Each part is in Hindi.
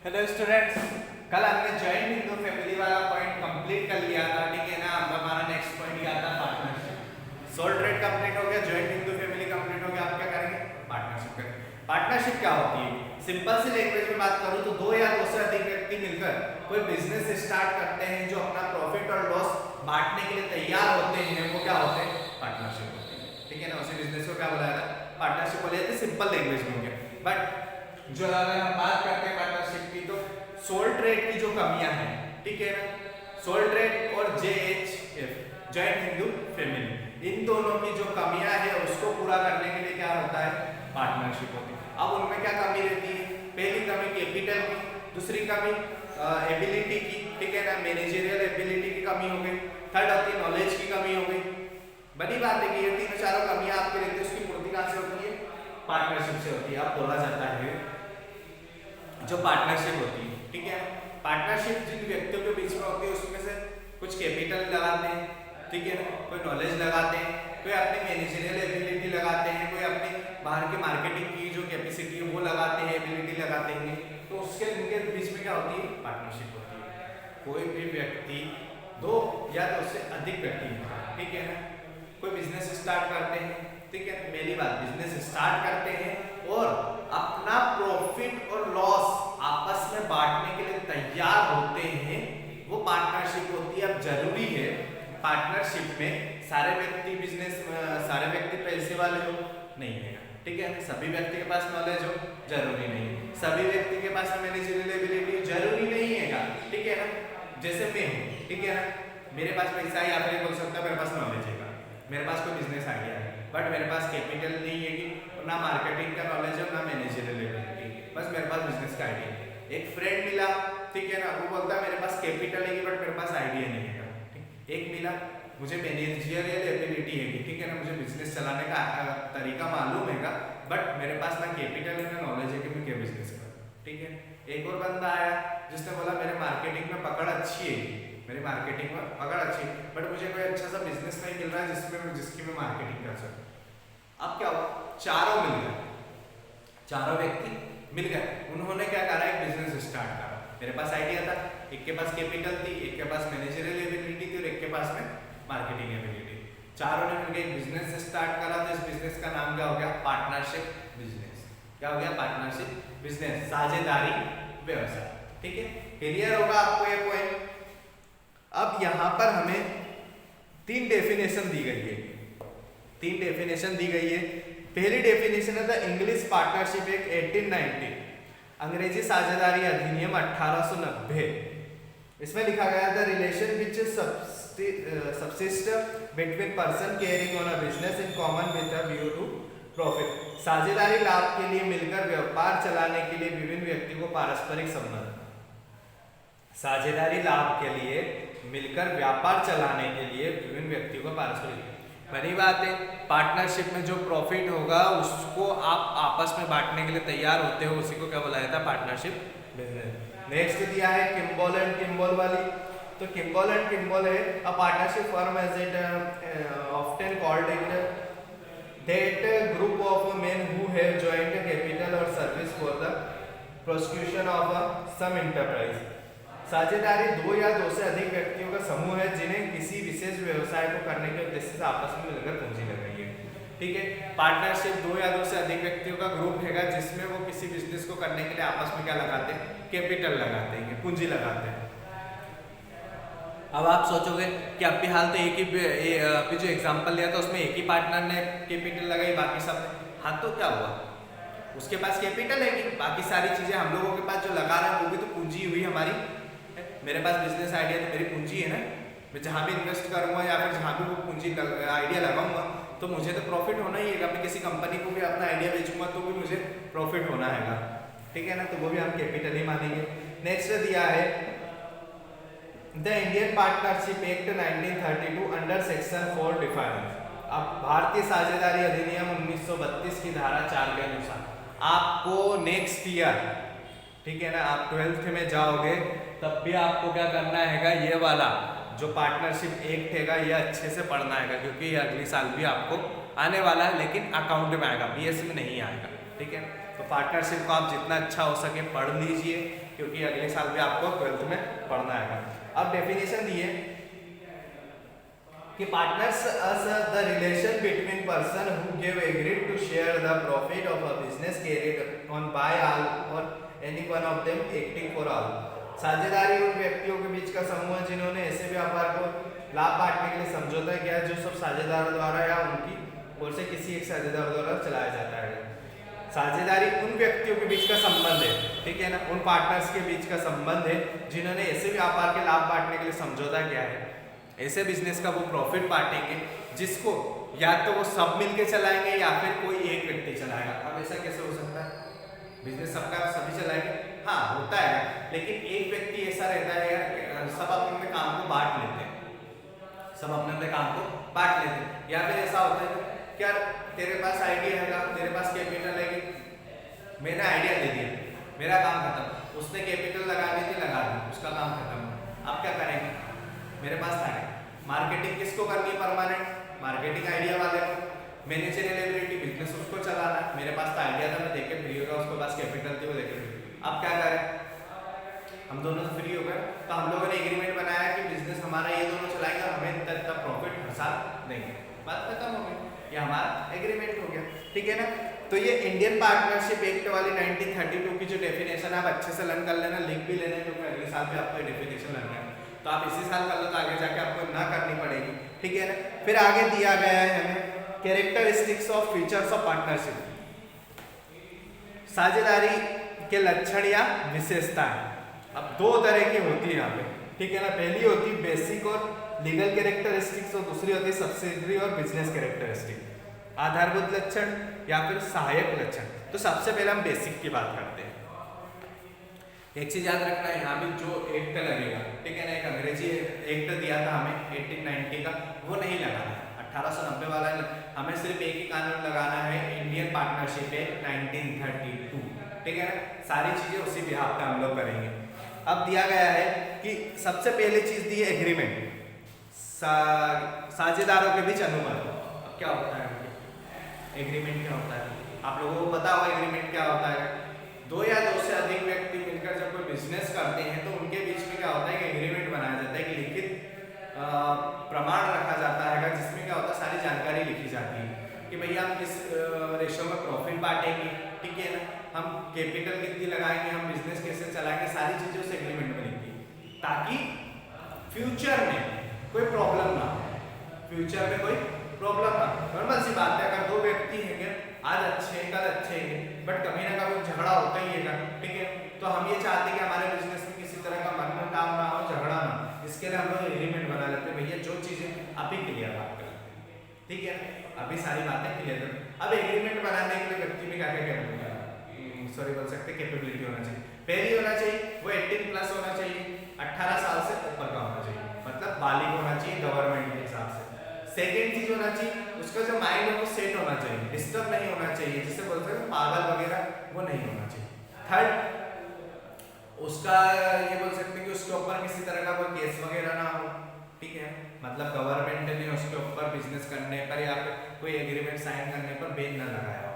हेलो स्टूडेंट्स, कल हमने जॉइंट हिंदू फैमिली वाला पॉइंट कंप्लीट कर लिया था। ठीक है ना। अब हमारा नेक्स्ट पॉइंट क्या था? पार्टनरशिप। सोल ट्रेड कंप्लीट हो गया, जॉइंट हिंदू फैमिली कंप्लीट हो गया। आप क्या करेंगे? पार्टनरशिप करेंगे। पार्टनरशिप क्या होती है? सिंपल सी लैंग्वेज में बात करूं तो दो या दो से अधिक व्यक्ति मिलकर कोई बिजनेस स्टार्ट करते हैं जो अपना प्रॉफिट और लॉस बांटने के लिए तैयार होते हैं, वो क्या होते हैं? पार्टनरशिप होते हैं। ठीक है ना। उसी बिजनेस को क्या बुलाया जाता है? पार्टनरशिप बोला जाता है। सिंपल लैंग्वेज में हो गया। बट जो अगर हम बात करते हैं पार्टनरशिप की, तो सोल ट्रेड की जो कमियां हैं, ठीक है ना, सोल ट्रेड और JHF जॉइंट हिंदू फैमिली, इन दोनों की जो कमियां है उसको पूरा करने के लिए क्या होता है? पार्टनरशिप होती है। अब उनमें क्या कमी रहती है? पहली कमी कैपिटल की, दूसरी कमी एबिलिटी की, ठीक है ना, मैनेजरियल एबिलिटी की कमी हो गई, थर्ड होती है नॉलेज की कमी हो गई। बड़ी बात है कि ये तीनों चारों कमियां आपके रहती है, उसकी पूर्ति कहां से होती है? पार्टनरशिप से होती है। अब बोला जाता है जो पार्टनरशिप होती है, ठीक है, पार्टनरशिप जिन व्यक्तियों के बीच में होती है उसमें से कुछ कैपिटल लगाते हैं, ठीक है ना, कोई नॉलेज लगाते हैं, कोई अपनी मैनेजरियल एबिलिटी लगाते हैं, कोई अपनी बाहर की मार्केटिंग की जो कैपेसिटी है वो लगाते हैं, एबिलिटी लगाते हैं। तो उसके इनके बीच में क्या होती है? पार्टनरशिप होती है। कोई भी व्यक्ति दो या दो से अधिक व्यक्ति, ठीक है ना, कोई बिजनेस स्टार्ट करते हैं, ठीक है, पहली बात बिजनेस स्टार्ट करते हैं और अपना प्रॉफिट और लॉस आपस में बांटने के लिए तैयार होते हैं, वो पार्टनरशिप होती है। अब जरूरी है पार्टनरशिप में सारे व्यक्ति पैसे वाले हो नहीं है, ठीक है, सभी व्यक्ति के पास नॉलेज हो जरूरी नहीं है, सभी व्यक्ति के पास मैनेजरियल एबिलिटी जरूरी नहीं है, ठीक है ना। जैसे मैं हूँ, ठीक है ना, मेरे पास पैसा है या फिर बोल सकता है मेरे पास नॉलेज है, मेरे पास कोई बिजनेस आइडिया है, बट मेरे पास कैपिटल नहीं है कि ना मार्केटिंग का नॉलेज है ना मैनेजरियल एबिलिटी, बस मेरे पास बिजनेस का आइडिया है। एक फ्रेंड मिला, ठीक है ना, वो बोलता है मेरे पास कैपिटल है बट मेरे पास आइडिया नहीं है, ठीक। एक मिला, मुझे मैनेजरियल एबिलिटी है, ठीक है ना, मुझे बिजनेस चलाने का तरीका मालूम है, बट मेरे पास ना कैपिटल है ना नॉलेज है कि मैं क्या बिजनेस करूँ, ठीक है। एक और बंदा आया जिसने बोला मेरे मार्केटिंग में पकड़ अच्छी है, मेरी मार्केटिंग में पकड़ अच्छी, बट मुझे कोई अच्छा सा बिजनेस नहीं मिल रहा है जिसकी मैं मार्केटिंग कर सकूं। अब क्या हुआ? चारों मिल गए, चारों व्यक्ति मिल गए, उन्होंने क्या करा? एक बिजनेस स्टार्ट करा। मेरे पास आइडिया था, एक के पास कैपिटल थी, एक के पास मैनेजरियल एबिलिटी थी और एक के पास में मार्केटिंग एबिलिटी। चारों ने मिलकर एक बिजनेस स्टार्ट करा। तो इस बिजनेस का नाम क्या हो गया? Partnership business. क्या हो गया? पार्टनरशिप बिजनेस, साझेदारी व्यवसाय, ठीक है। क्लियर होगा आपको ये पॉइंट? अब यहां पर हमें तीन डेफिनेशन दी गई है, तीन डेफिनेशन दी गई है। पहली डेफिनेशन है द इंग्लिश पार्टनरशिप एक्ट 1890, अंग्रेजी साझेदारी अधिनियम 1890। इसमें लिखा गया the relation which subsist between person carrying on a business in common with a view to profit. साझेदारी लाभ के लिए मिलकर व्यापार चलाने के लिए विभिन्न व्यक्तियों को पारस्परिक संबंध, साझेदारी लाभ के लिए मिलकर व्यापार चलाने के लिए विभिन्न व्यक्तियों को पारस्परिक। बड़ी बात है, पार्टनरशिप में जो प्रॉफिट होगा उसको आप आपस में बांटने के लिए तैयार होते हो, उसी को क्या बोला जाता है? Partnership business. नेक्स्ट दिया है किम्बल एंड किम्बल वाली। तो किम्बल एंड किम्बल है a partnership firm as it often called it that group of men who have joined capital or service for the prosecution of some enterprise। साझेदारी दो या दो से अधिक व्यक्तियों का समूह है जिन्हें किसी विशेष व्यवसाय को करने के उद्देश्य से आपस में मिलकर पूंजी लगाई है, ठीक है। पार्टनरशिप दो या दो से अधिक व्यक्तियों का ग्रुप है जिसमें वो किसी बिजनेस को करने के लिए आपस में क्या लगाते हैं? कैपिटल लगाते हैं, पूंजी लगाते हैं। अब आप सोचोगे कि अब भी हाल तो एक ही अभी जो एग्जांपल लिया था उसमें एक ही पार्टनर ने कैपिटल लगाई, बाकी सब ने। हाँ, तो क्या हुआ? उसके पास कैपिटल है कि बाकी सारी चीजें हम लोगों के पास जो लगा रहे हैं वो भी तो पूंजी हुई हमारी। मेरे पास बिजनेस आइडिया तो मेरी पूंजी है ना, मैं जहाँ भी इन्वेस्ट करूँगा या फिर जहाँ भी वो पूंजी आइडिया लगाऊंगा तो मुझे तो प्रॉफिट होना ही है। मैं किसी कंपनी को भी अपना आइडिया बेचूंगा तो भी मुझे प्रॉफिट होना है, ठीक है ना, तो वो भी हम कैपिटल ही मानेंगे। नेक्स्ट दिया है the Indian partnership act 1932 under section 4 defines. अब भारतीय साझेदारी अधिनियम 1932 की धारा 4 के अनुसार आपको नेक्स्ट ईयर, ठीक है ना, आप 12th में जाओगे तब भी आपको क्या करना हैगा? ये वाला जो पार्टनरशिप एक्ट हैगा ये अच्छे से पढ़ना हैगा, क्योंकि ये अगले साल भी आपको आने वाला है, लेकिन अकाउंट में आएगा, BSc में नहीं आएगा, ठीक है। तो पार्टनरशिप को आप जितना अच्छा हो सके पढ़ लीजिए, क्योंकि अगले साल भी आपको 12th में पढ़ना है। अब डेफिनेशन दी है कि partners as the relation between person who give agreed to share the profit of a business carried on by all or any one of them acting for all। साझेदारी उन व्यक्तियों के बीच का समूह है जिन्होंने ऐसे व्यापार को लाभ बांटने के लिए समझौता किया जो सब साझेदारों द्वारा या उनकी ओर से किसी एक साझेदार द्वारा चलाया जाता है। साझेदारी उन व्यक्तियों के बीच का संबंध है, ठीक है ना, उन पार्टनर्स के बीच का संबंध है जिन्होंने ऐसे व्यापार के लाभ बांटने के लिए समझौता किया है। ऐसे बिजनेस का वो प्रॉफिट बांटेंगे जिसको या तो वो सब मिलके चलाएंगे या फिर कोई एक व्यक्ति चलाएगा। अब ऐसा कैसे हो सकता है? बिजनेस सबका सभी चलाएंगे, हाँ होता है, लेकिन एक व्यक्ति ऐसा रहता है यार सब अपने अपने काम को बांट लेते हैं, सब अपने अपने काम को बांट लेते हैं। या फिर ऐसा होता है क्या तेरे पास आइडिया है, तेरे पास कैपिटल है, मैंने आइडिया दे दिया, मेरा काम खत्म, उसने कैपिटल लगानी थी लगा दी, उसका काम खत्म। अब क्या करेंगे? मेरे पास था मार्केटिंग किसको करनी है परमानेंट? मार्केटिंग आइडिया वाले को। मैनेजरियलिटी बिजनेस उसको चलाना, मेरे पास तो आइडिया था, मैं देके फ्री हो गया, उसके पास कैपिटल थी वो देके फ्री। अब क्या करें? हम दोनों तो फ्री हो गए, तो हम लोगों ने एग्रीमेंट बनाया कि बिजनेस हमारा ये दोनों चलाएगा, हमें इतना प्रॉफिट हर साल देंगे, बात खत्म हो गई, ये हमारा एग्रीमेंट हो गया, ठीक है ना। तो ये इंडियन पार्टनरशिप एक्ट वाली 1932 की जो डेफिनेशन है आप अच्छे से लर्न कर लेना, लिख भी लेना, क्योंकि अगले साल भी आपको डेफिनेशन लर्न करना है, तो आप इसी साल कर लो तो आगे जाके आपको ना करनी पड़ेगी, ठीक है ना। फिर आगे दिया गया है हमें characteristics of features of partnership, साझेदारी के लक्षण या विशेषताएं। अब दो तरह की होती है यहाँ पे, ठीक है ना। पहली होती है बेसिक और लीगल कैरेक्टरिस्टिक्स और दूसरी होती है सब्सिडरी और बिजनेस कैरेक्टरिस्टिक, आधारभूत लक्षण या फिर सहायक लक्षण। तो सबसे पहले हम बेसिक की बात करते हैं। एक चीज याद रखना है, यहाँ भी जो एक्ट लगेगा, ठीक है ना, एक अंग्रेजी एक्ट दिया था हमें 1890 का, वो नहीं लगाना है, 1890 वाला हमें सिर्फ एक ही कानून लगाना है, इंडियन पार्टनरशिप एक्ट 1932, ठीक है ना। सारी चीजें उसी बिहाफ पे हम लोग करेंगे। अब दिया गया है कि सबसे पहली चीज दी है एग्रीमेंट, साझेदारों के बीच अनुबंध। अब क्या होता है एग्रीमेंट? क्या होता है आप लोगों को पता होगा एग्रीमेंट क्या होता है? दो या दो से अधिक व्यक्ति मिलकर जब कोई बिजनेस करते हैं तो उनके बीच में क्या होता है कि एग्रीमेंट बनाया जाता है, कि लिखित प्रमाण रखा जाता है, जिसमें क्या होता है सारी जानकारी लिखी जाती है कि भैया हम किस रेशो में प्रॉफिट बांटेंगे, ठीक है ना, हम कैपिटल कितनी लगाएंगे, हम बिजनेस कैसे चलाएंगे, सारी चीजें उस एग्रीमेंट में लिखी है, ताकि फ्यूचर में कोई प्रॉब्लम ना हो, फ्यूचर में कोई प्रॉब्लम ना। नॉर्मल सी बात है, अगर दो व्यक्ति हैं आज अच्छे हैं कल अच्छे हैं, बट कभी ना कभी झगड़ा होता ही है, ठीक है, तो हम ये चाहते हैं कि हमारे बिजनेस में किसी तरह का मनमुटाव ना हो, झगड़ा ना हो, इसके लिए हम लोग एग्रीमेंट बना लेते हैं, भैया जो चीजें आप ही क्लियर बात करते हैं, ठीक है, अभी सारी बातें क्लियर कर। अब एग्रीमेंट बनाने के लिए व्यक्ति में क्या क्या सॉरी बोल सकते कैपेबिलिटी होना चाहिए। पहली होना चाहिए वो 18+ होना चाहिए, 18 साल से ऊपर का होना चाहिए, मतलब बालिग होना चाहिए गवर्नमेंट के हिसाब से। सेकेंड चीज होना चाहिए उसका जो माइंड है वो सेट होना चाहिए, डिस्टर्ब नहीं होना चाहिए, जिसे बोलते हैं पागल वगैरह, वो नहीं होना चाहिए। थर्ड उसका ये बोल सकते हैं कि उसके ऊपर किसी तरह का कोई केस वगैरह ना हो, ठीक है, मतलब गवर्नमेंट ने उसके ऊपर बिजनेस करने पर या फिर कोई एग्रीमेंट साइन करने पर बैन ना लगाया हो,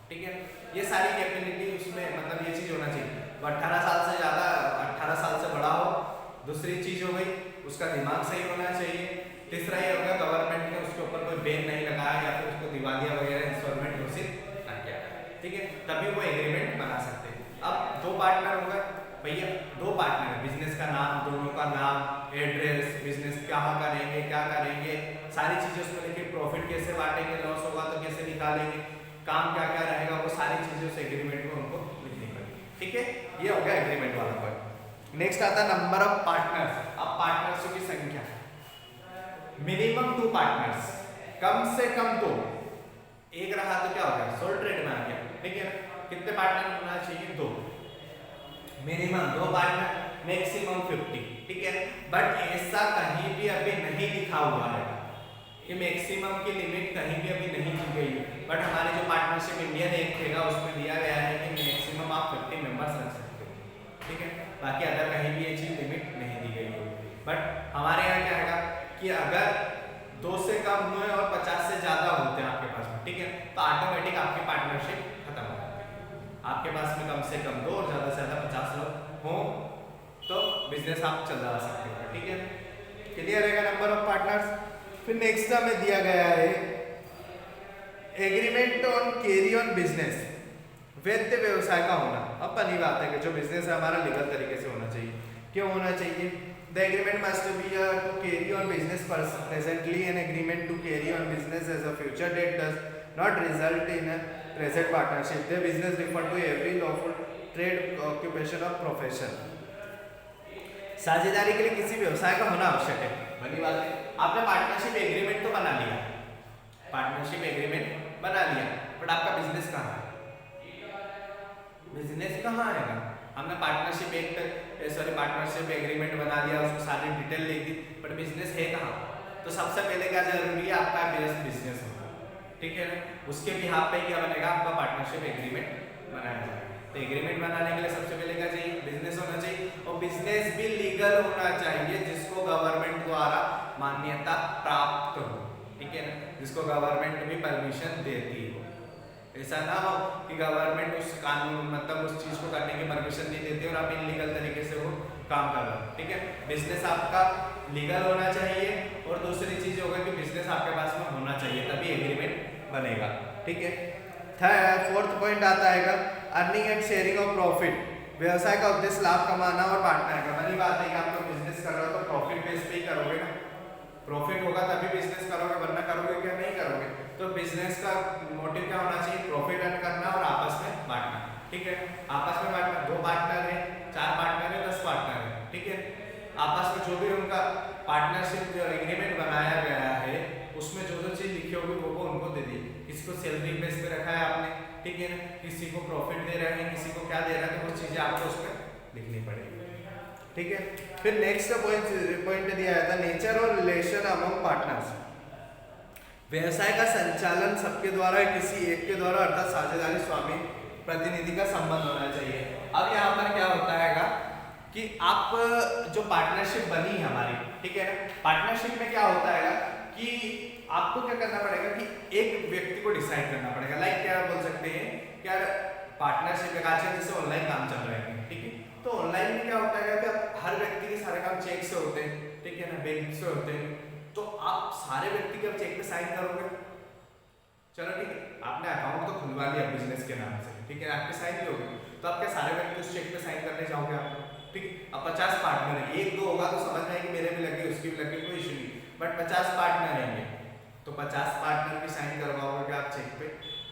ठीक है। ये सारी कैपेबिलिटी उसमें मतलब ये चीज होना चाहिए। वो 18 साल से ज्यादा 18 साल से बड़ा हो, दूसरी चीज हो गई उसका दिमाग सही होना चाहिए, तीसरा ये होगा गवर्नमेंट ने उसके ऊपर कोई बैन नहीं लगाया या फिर उसको दिवालिया वगैरह इंस्टॉलमेंट घोषित ना किया, ठीक है, तभी वो एग्रीमेंट बना सकते हैं। अब दो पार्टनर होगा भैया, दो पार्टनर है, बिजनेस का नाम, दोनों का नाम, एड्रेस, बिजनेस कहाँ करेंगे क्या करेंगे, सारी चीजें उसमें लिखी, प्रॉफिट कैसे बांटेंगे, लॉस होगा तो कैसे निकालेंगे, काम क्या क्या रहेगा, वो सारी चीजें उस एग्रीमेंट में उनको लिखनी पड़ेगी, ठीक है। ये हो गया एग्रीमेंट वाला पॉइंट। नेक्स्ट आता है नंबर ऑफ पार्टनर्स। अब पार्टनर्स की संख्या, मिनिमम 2 पार्टनर्स, कम से कम 2, एक रहा तो क्या हो गया सोल ट्रेड में आ गया, ठीक है। कितने पार्टनर होना चाहिए? 2, मिनिमम 2 पार्टनर, मैक्सिमम 50, ठीक है। बट ऐसा कहीं भी अभी नहीं लिखा हुआ है कि मैक्सिमम की लिमिट कहीं भी अभी नहीं दी गई है, बट हमारे जो पार्टनरशिप इंडियन एक्ट है उसमें दिया गया है कि मैक्सिमम आप 50 मेंबर्स रख सकते हो, ठीक है। बाकी अगर कहीं भी ये चीज लिमिट नहीं दी गई है, बट हमारे यहाँ क्या है कि अगर 2 से कम हुए और 50 से ज्यादा होते हैं आपके पास में, ठीक है, तो ऑटोमेटिक आपकी पार्टनरशिप खत्म हो जाती है, आपकी आपके पास में कम से कम 2 और ज़्यादा से ज़्यादा 50 लोग हों तो बिजनेस आप चला सकते हो। ठीक है, क्लियर रहेगा नंबर ऑफ पार्टनर्स। फिर नेक्स्ट हमें दिया गया है agreement on carry on business, वैध व्यवसाय का होना। अब पहली बात है कि जो बिजनेस है हमारा लीगल तरीके से होना चाहिए। क्यों होना चाहिए? The agreement must be to carry on business presently, an agreement to carry on business as a future date does not result in a present partnership. The business refer to every lawful trade occupation of profession. साझेदारी के लिए किसी व्यवसाय का होना आवश्यक है। बड़ी बात है, आपने पार्टनरशिप एग्रीमेंट तो बना लिया, पार्टनरशिप एग्रीमेंट बना लिया, बट आपका बिजनेस कहाँ है? बिजनेस कहाँ आएगा? हमने पार्टनरशिप एग्रीमेंट बना लिया, उसको सारी डिटेल लिख दी, बट बिजनेस है कहाँ? तो सबसे पहले क्या जरूरी है? आपका बिजनेस होगा। ठीक है ना, उसके बिहाफ पे क्या बनेगा? आपका पार्टनरशिप एग्रीमेंट बनाया जाएगा। तो एग्रीमेंट बनाने के लिए सबसे पहले क्या चाहिए? बिजनेस होना चाहिए, और बिजनेस भी लीगल होना चाहिए, जिसको गवर्नमेंट द्वारा मान्यता प्राप्त हो। ठीक है ना, जिसको गवर्नमेंट भी परमिशन देती हो। ऐसा ना हो कि गवर्नमेंट उस कानून मतलब उस चीज को करने की परमिशन नहीं देती और आप इलीगल तरीके से वो काम कर रहे हो। ठीक है, बिजनेस आपका लीगल होना चाहिए, और दूसरी चीज होगा कि बिजनेस आपके पास में होना चाहिए, तभी एग्रीमेंट बनेगा। ठीक है, फोर्थ पॉइंट आता है earning and sharing of profit. व्यवसाय का उद्देश्य लाभ कमाना और बांटना है। बड़ी बात है कि आप तो बिजनेस कर रहे हो तो प्रॉफिट बेस पे ही करोगे ना, प्रॉफिट होगा तभी बिजनेस करोगे, वरना करोगे क्या? नहीं करोगे। तो बिजनेस का मोटिव क्या होना चाहिए? प्रॉफिट अर्न करना और आपस में बांटना। ठीक है, आपस में बांटना, 2 पार्टनर है, 4 पार्टनर है, 10 पार्टनर है। ठीक है, आपस में जो भी उनका पार्टनरशिप एग्रीमेंट बनाया गया है उसमें जो जो चीज लिखी होगी वो उनको दे दी। किसी को सैलरी बेस पे रखा है आपने, ठीक है ना, किसी को प्रॉफिट दे रहे हैं, किसी को क्या दे रहे हैं, तो वो चीजें आपको उसमें लिखनी पड़ेगी। ठीक है, फिर नेक्स्ट पॉइंट दिया जाता है नेचर और रिलेशन अमंग पार्टनर्स। व्यवसाय का संचालन सबके द्वारा किसी एक के द्वारा अर्थात साझेदारी स्वामी प्रतिनिधि का संबंध होना चाहिए। अब यहाँ पर क्या होता है कि आप जो पार्टनरशिप बनी है हमारी, ठीक है ना, पार्टनरशिप में क्या होता है कि आपको क्या करना पड़ेगा कि एक व्यक्ति को डिसाइड करना पड़ेगा। लाइक क्या बोल सकते हैं क्या, पार्टनरशिप एक आजकल जैसे ऑनलाइन काम चल रहे हैं, ठीक है, तो ऑनलाइन में क्या होता है कि हर व्यक्ति के सारे काम चेक से होते हैं, ठीक है ना, बैंक से होते हैं, तो आप सारे व्यक्ति के चेक पे साइन करोगे, चलो ठीक है, आपने अकाउंट तो खुलवा लिया बिजनेस के नाम से, ठीक है, आपके साइन भी हो गए, तो आप क्या सारे व्यक्ति उस चेक पे साइन करने जाओगे आप? ठीक है, अब 50 पार्टनर है, 1-2 होगा तो समझ में आएगी मेरे भी लगे उसकी भी लगे, कोई इशू नहीं, बट 50 पार्टनर रहेंगे तो 50 पार्टनर भी साइन करवाओगे क्या आप चेक पे?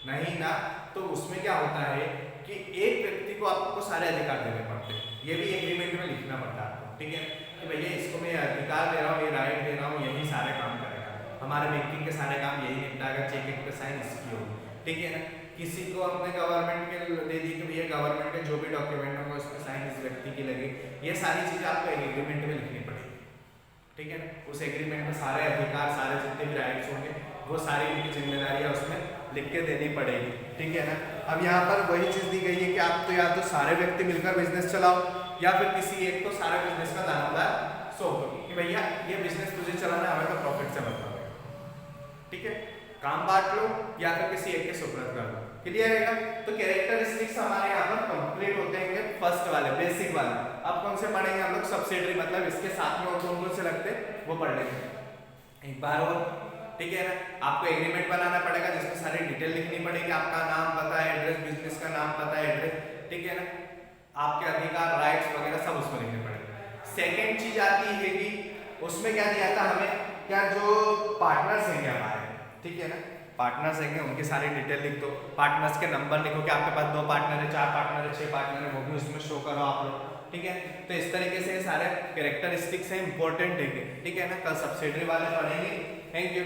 नहीं ना। तो उसमें क्या होता है कि एक व्यक्ति को आपको सारे अधिकार देने पड़ते हैं, ये भी एग्रीमेंट में लिखना पड़ता है आपको, ठीक है, कि भैया इसको मैं अधिकार दे रहा हूँ, ये राइट दे रहा हूँ, यही सारे काम करेगा, हमारे बैंकिंग के सारे काम यही निपटाएगा, चेक पे साइन इसकी होगी, ठीक है ना। किसी को अपने गवर्नमेंट के दे दी कि भैया गवर्नमेंट के जो भी डॉक्यूमेंट होंगे उस पर साइन इस व्यक्ति की लगे, ये सारी चीजें आपको एग्रीमेंट में लिखनी पड़ेगी, ठीक है ना। उस एग्रीमेंट में सारे अधिकार, सारे जितने भी राइट्स होंगे वो सारी उनकी जिम्मेदारियां उसमें लिख के देनी पड़ेगी, ठीक है ना। अब यहाँ पर वही चीज दी गई है कि आप तो या तो सारे व्यक्ति मिलकर बिजनेस चलाओ या फिर किसी एक को सारे बिजनेस का दानादार सौंप दो कि भैया ये बिजनेस तुझे चलाना है, हमें तो प्रॉफिट से मतलब, ठीक है, काम बांट लो या फिर किसी एक के सुपुर्द कर दो, क्लियर रहेगा। तो कैरेक्टरिस्टिक्स हमारे यहाँ पर कंप्लीट होते हैं, फर्स्ट वाले बेसिक वाले। अब कौन से पढ़ेंगे हम लोग? सब्सिडरी, मतलब इसके साथ में और कौन से लगते वो पढ़ लेंगे एक बार और, ठीक है ना। आपको एग्रीमेंट बनाना पड़ेगा जिसमें सारी डिटेल लिखनी पड़ेगी, आपका नाम पता है, एड्रेस, बिजनेस का नाम पता है, एड्रेस, ठीक है ना, आपके अधिकार, राइट्स वगैरह सब उसमें लिखने पड़ेगा। सेकेंड चीज आती है कि उसमें क्या दिया था हमें, क्या जो पार्टनर्स हैं हमारे, ठीक है ना, पार्टनर्स हैं उनकी सारी डिटेल लिख दो, पार्टनर्स के नंबर लिखो कि आपके पास 2 पार्टनर है, 4 पार्टनर है, 6 पार्टनर है, वो भी उसमें शो करो आप लोग, ठीक है। तो इस तरीके से सारे कैरेक्टरिस्टिक्स हैं, इंपॉर्टेंट है, ठीक है ना। कल सब्सिडरी वाले पढ़ेंगे। Thank you.